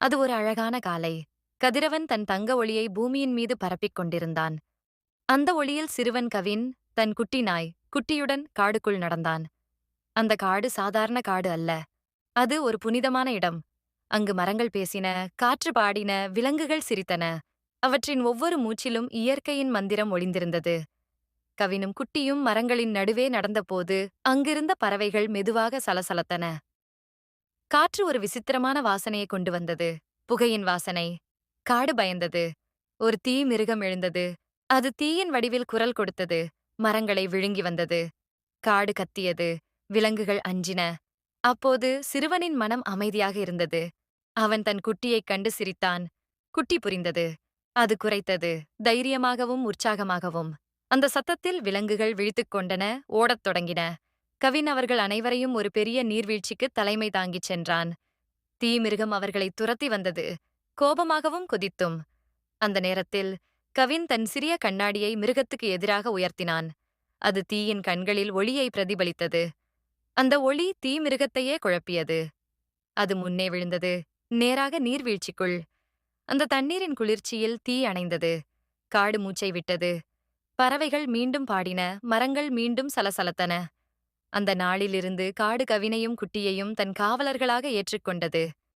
அது ஒரு அழகான காலை. கதிரவன் தன் தங்க ஒளியை பூமியின் மீது பரப்பிக் கொண்டிருந்தான். அந்த ஒளியில் சிறுவன் கவின், தன் குட்டி நாய், குட்டியுடன் காடுக்குள் நடந்தான். அந்த காடு சாதாரண காடு அல்ல. அது ஒரு புனிதமான இடம். அங்கு மரங்கள் பேசின, காற்று பாடின, விலங்குகள் சிரித்தன. அவற்றின் ஒவ்வொரு மூச்சிலும் இயற்கையின் மந்திரம் ஒளிந்திருந்தது. கவினும் குட்டியும் மரங்களின் நடுவே நடந்தபோது, அங்கிருந்த பறவைகள் மெதுவாக சலசலத்தன. காற்று ஒரு விசித்திரமான வாசனையை கொண்டு வந்தது. புகையின் வாசனை. காடு பயந்தது. ஒரு தீ மிருகம் எழுந்தது. அது தீயின் வடிவில் குரல் கொடுத்தது. மரங்களை விழுங்கி வந்தது. காடு கத்தியது. விலங்குகள் அஞ்சின. அப்போது சிறுவனின் மனம் அமைதியாக இருந்தது. அவன் தன் குட்டியைக் கண்டு சிரித்தான். குட்டி புரிந்தது. அது குரைத்தது. தைரியமாகவும் உற்சாகமாகவும். அந்த சத்தத்தில் விலங்குகள் விழித்துக் கொண்டன, ஓடத் தொடங்கின. கவின் அவர்கள் அனைவரையும் ஒரு பெரிய நீர்வீழ்ச்சிக்கு தலைமை தாங்கிச் சென்றான். தீமிருகம் அவர்களை துரத்தி வந்தது. கோபமாகவும் கொதித்தும். அந்த நேரத்தில் கவின் தன் சிறிய கண்ணாடியை மிருகத்துக்கு எதிராக உயர்த்தினான். அது தீயின் கண்களில் ஒளியை பிரதிபலித்தது. அந்த ஒளி தீ மிருகத்தையே குழப்பியது. அது முன்னே விழுந்தது. நேராக நீர்வீழ்ச்சிக்குள். அந்த தண்ணீரின் குளிர்ச்சியில் தீ அணைந்தது. காடு மூச்சை விட்டது. பறவைகள் மீண்டும் பாடின, மரங்கள் மீண்டும் சலசலத்தன. அந்த நாளிலிருந்து காடு கவினையும் குட்டியையும் தன் காவலர்களாக ஏற்றுக்கொண்டது.